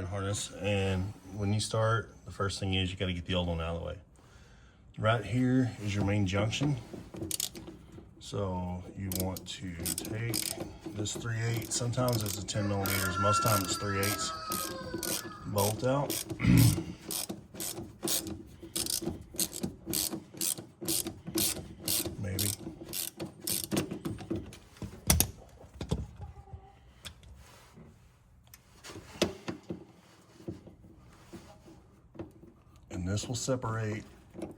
wiring harness, and when you start, the first thing is you got to get the old one out of the way. Right here is your main junction. So you want to take this 3/8, sometimes it's a 10 millimeters, most times it's 3/8, bolt out. Maybe. And this will separate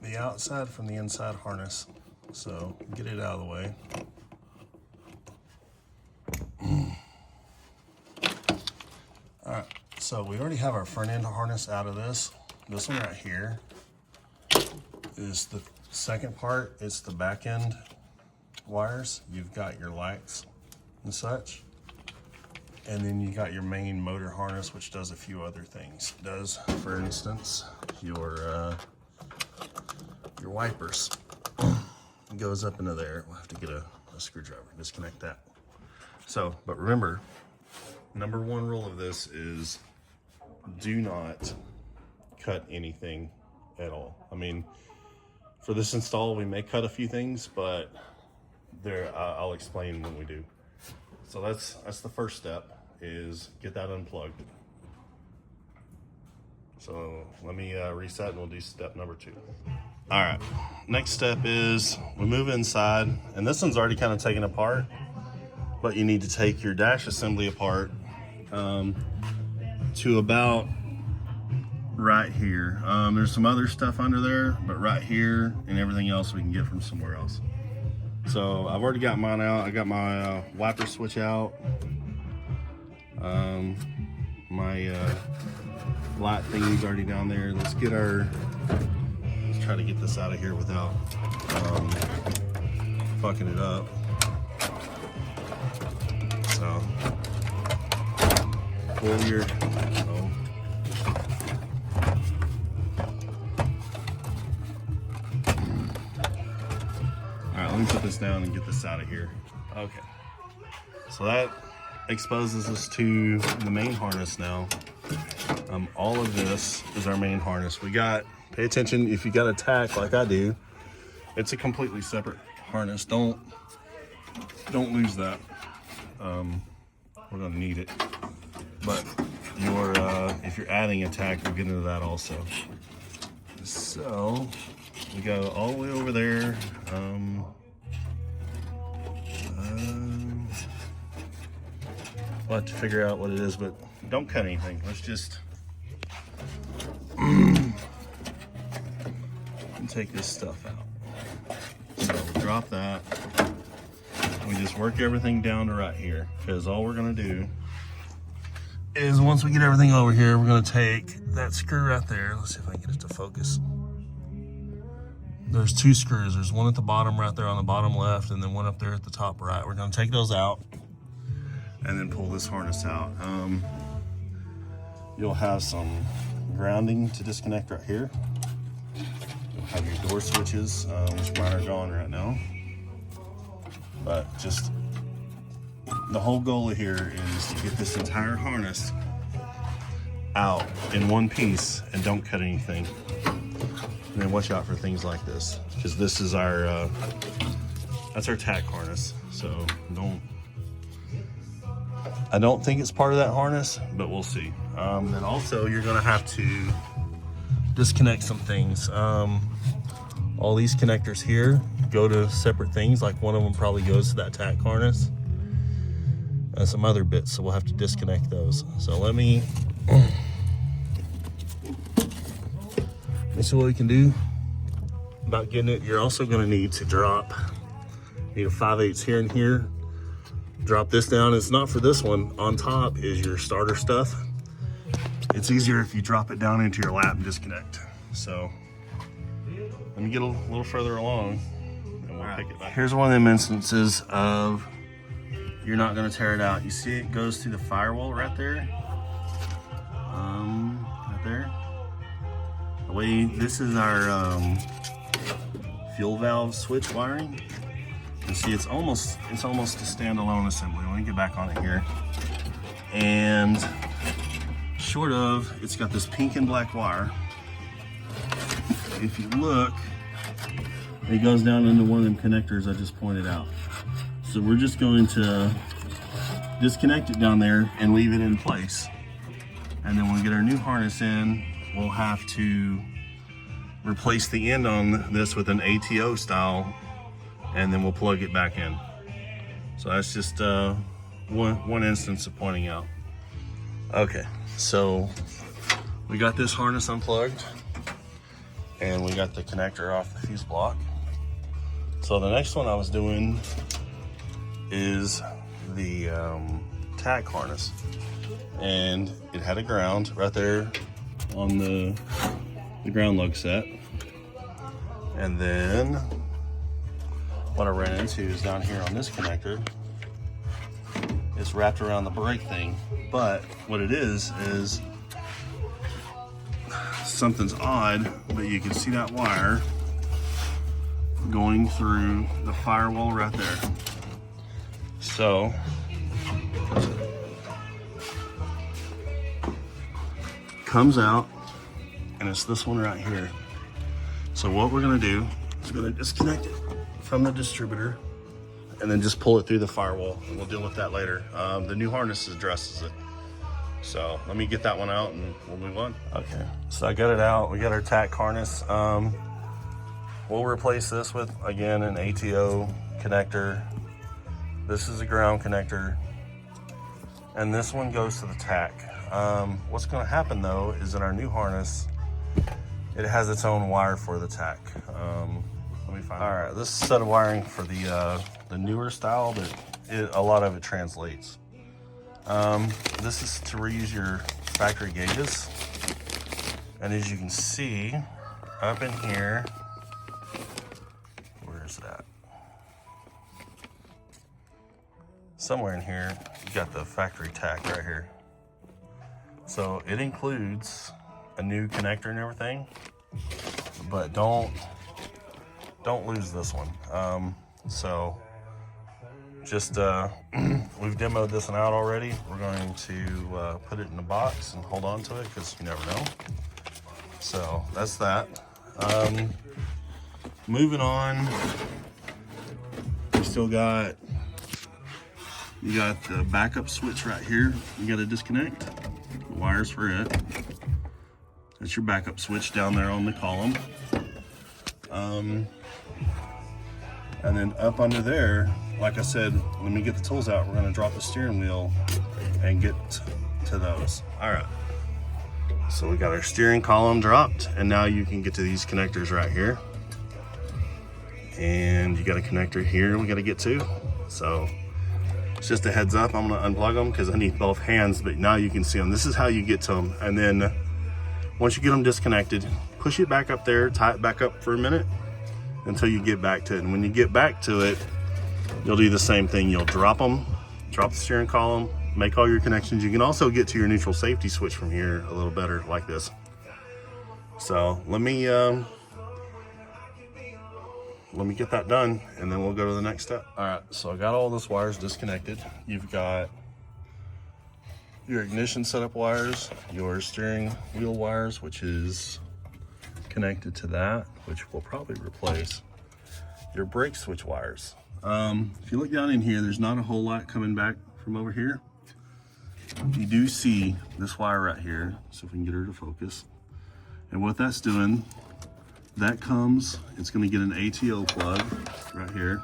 the outside from the inside harness. So get it out of the way. All right, so we already have our front end harness out of this. This one right here is the second part. It's the back end wires. You've got your lights and such. And then you got your main motor harness, which does a few other things. It does, for instance, your wipers. It goes up into there. We'll have to get a screwdriver, disconnect that. So, but remember, number one rule of this is do not cut anything at all. I mean, for this install, we may cut a few things, but I'll explain when we do. So that's the first step, is get that unplugged. So let me reset and we'll do step number 2. All right, next step is we move inside, and this one's already kind of taken apart, but you need to take your dash assembly apart to about right here. There's some other stuff under there, but right here and everything else we can get from somewhere else. So I've already got mine out. I got my wiper switch out. My light thingy's already down there. Let's try to get this out of here without fucking it up. So pull your Alright, let me put this down and get this out of here. Okay, so that exposes us to the main harness now. All of this is our main harness. We got, pay attention, if you got a tack like I do, it's a completely separate harness. Don't lose that. We're gonna need it. But if you're adding a tack, we'll get into that also. So we go all the way over there. We'll have to figure out what it is, but don't cut anything. Let's just take this stuff out. So we'll drop that. We just work everything down to right here, because all we're gonna do is, once we get everything over here, we're gonna take that screw right there. Let's see if I can get it to focus. There's 2 screws. There's one at the bottom right there on the bottom left, and then one up there at the top right. We're gonna take those out and then pull this harness out. You'll have some grounding to disconnect right here. You'll have your door switches, which mine are gone right now. But just the whole goal here is to get this entire harness out in one piece and don't cut anything. And then watch out for things like this, because this is our that's our tack harness. So I don't think it's part of that harness, but we'll see. Then also you're gonna have to disconnect some things. All these connectors here go to separate things. Like one of them probably goes to that tack harness and some other bits, so we'll have to disconnect those. So let me see what we can do about getting it. You're also gonna need to drop, need a 5/8 here and here. Drop this down. It's not for this one. On top is your starter stuff. It's easier if you drop it down into your lap and disconnect. So let me get a little further along and we'll pick it back. Here's one of them instances of you're not gonna tear it out. You see it goes through the firewall right there. Right there. The way, this is our fuel valve switch wiring. You see it's almost a standalone assembly. Let me get back on it here. And short of, it's got this pink and black wire. If you look, it goes down into one of them connectors I just pointed out. So we're just going to disconnect it down there and leave it in place. And then when we get our new harness in, we'll have to replace the end on this with an ATO style, and then we'll plug it back in. So that's just one instance of pointing out. Okay, so we got this harness unplugged and we got the connector off the fuse block. So the next one I was doing is the tack harness, and it had a ground right there on the ground lug set. And then what I ran into is down here on this connector, it's wrapped around the brake thing. But what it is something's odd, but you can see that wire going through the firewall right there. So comes out, and it's this one right here. So what we're gonna do is we're gonna disconnect it from the distributor and then just pull it through the firewall, and we'll deal with that later. The new harness addresses it. So let me get that one out and we'll move on. Okay, so I got it out. We got our tack harness. We'll replace this with, again, an ATO connector. This is a ground connector, and this one goes to the tack. What's gonna happen though is in our new harness, it has its own wire for the tack. Let me find. All right, this set of wiring for the newer style, but a lot of it translates. This is to reuse your factory gauges, and as you can see up in here, where is that? Somewhere in here, you got the factory tack right here. So it includes a new connector and everything, but don't lose this one. So just we've demoed this one out already. We're going to put it in a box and hold on to it because you never know. So that's that. Moving on, we still got, you got the backup switch right here. You got to disconnect the wires for it. That's your backup switch down there on the column. And then up under there, like I said, let me get the tools out. We're gonna drop the steering wheel and get to those. All right, so we got our steering column dropped, and now you can get to these connectors right here. And you got a connector here we gotta get to. So it's just a heads up, I'm gonna unplug them because I need both hands, but now you can see them. This is how you get to them. And then once you get them disconnected, push it back up there, tie it back up for a minute until you get back to it. And when you get back to it, you'll do the same thing. You'll drop them, drop the steering column, make all your connections. You can also get to your neutral safety switch from here a little better like this. So let me get that done, and then we'll go to the next step. All right, so I got all those wires disconnected. You've got your ignition setup wires, your steering wheel wires, which is connected to that, which we'll probably replace, your brake switch wires. If you look down in here, there's not a whole lot coming back from over here. You do see this wire right here, so if we can get her to focus. And what that's doing, that comes, it's gonna get an ATO plug right here.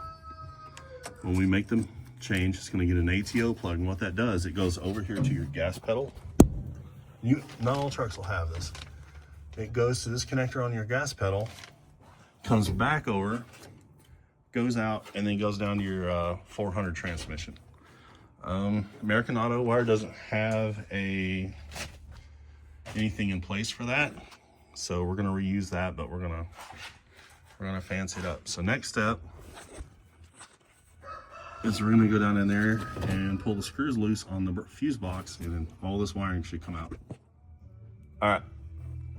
When we make them change, it's gonna get an ATO plug, and what that does, it goes over here to your gas pedal. Not all trucks will have this. It goes to this connector on your gas pedal, comes back over, goes out, and then goes down to your 400 transmission. American Autowire doesn't have anything in place for that, so we're gonna reuse that, but we're gonna fancy it up. So next step is we're gonna go down in there and pull the screws loose on the fuse box, and then all this wiring should come out. All right,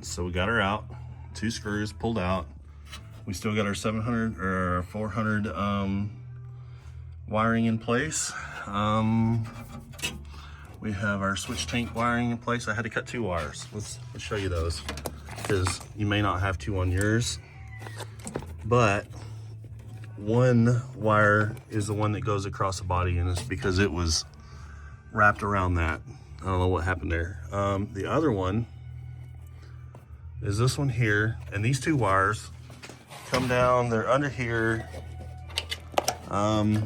so we got her out, 2 screws pulled out. We still got our 700 or 400 wiring in place. We have our switch tank wiring in place. I had to cut 2 wires. Let's show you those, because you may not have 2 on yours, but one wire is the one that goes across the body, and it's because it was wrapped around that. I don't know what happened there. The other one is this one here, and these 2 wires come down, they're under here. They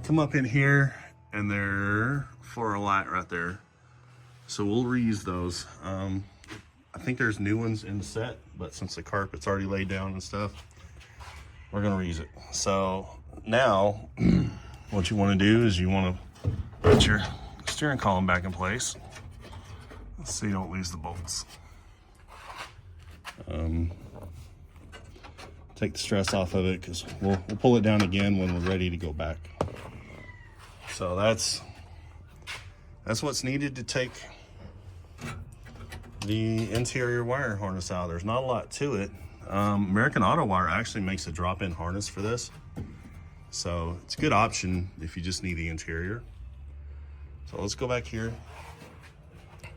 come up in here, and they're for a light right there. So we'll reuse those. I think there's new ones in the set, but since the carpet's already laid down and stuff, we're gonna reuse it. So now, what you wanna do is you wanna put your steering column back in place so you don't lose the bolts. Take the stress off of it, because we'll pull it down again when we're ready to go back. So that's what's needed to take the interior wire harness out. There's not a lot to it. American Autowire actually makes a drop-in harness for this, so it's a good option if you just need the interior. So let's go back here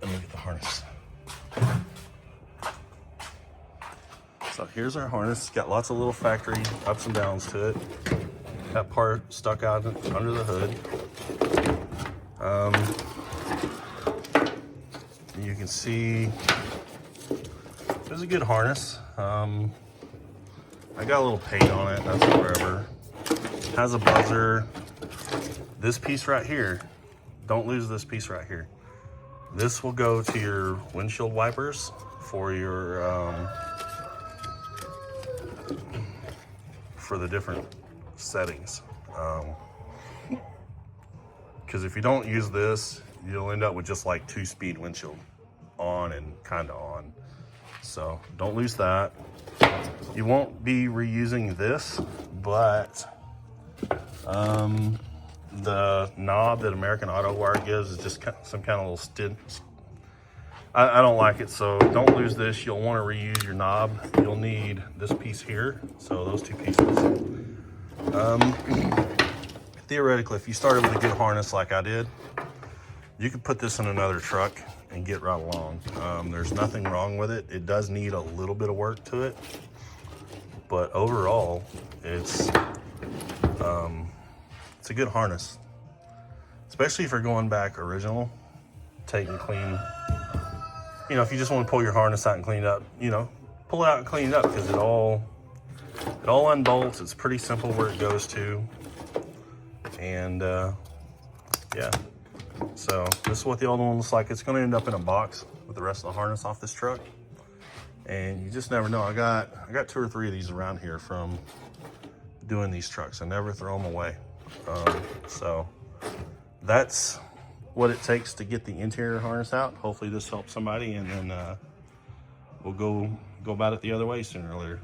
and look at the harness. So here's our harness. It's got lots of little factory ups and downs to it. That part stuck out under the hood. You can see it's a good harness. I got a little paint on it, that's forever. Has a buzzer. This piece right here, don't lose this piece right here. This will go to your windshield wipers for your for the different settings. Because if you don't use this, you'll end up with just like 2-speed windshield, on and kind of on. So don't lose that. You won't be reusing this, but the knob that American Autowire gives is just some kind of little stint. I don't like it, so don't lose this. You'll want to reuse your knob. You'll need this piece here, so those 2 pieces. Theoretically, if you started with a good harness like I did, you could put this in another truck and get right along. There's nothing wrong with it. It does need a little bit of work to it, but overall, it's a good harness, especially if you're going back original, take and clean. You know, if you just want to pull your harness out and clean it up, you know, pull it out and clean it up, because it all unbolts. It's pretty simple where it goes to, and yeah. So this is what the old one looks like. It's going to end up in a box with the rest of the harness off this truck, and you just never know. I got 2 or 3 of these around here from doing these trucks. I never throw them away. So that's what it takes to get the interior harness out. Hopefully this helps somebody, and then we'll go about it the other way sooner or later.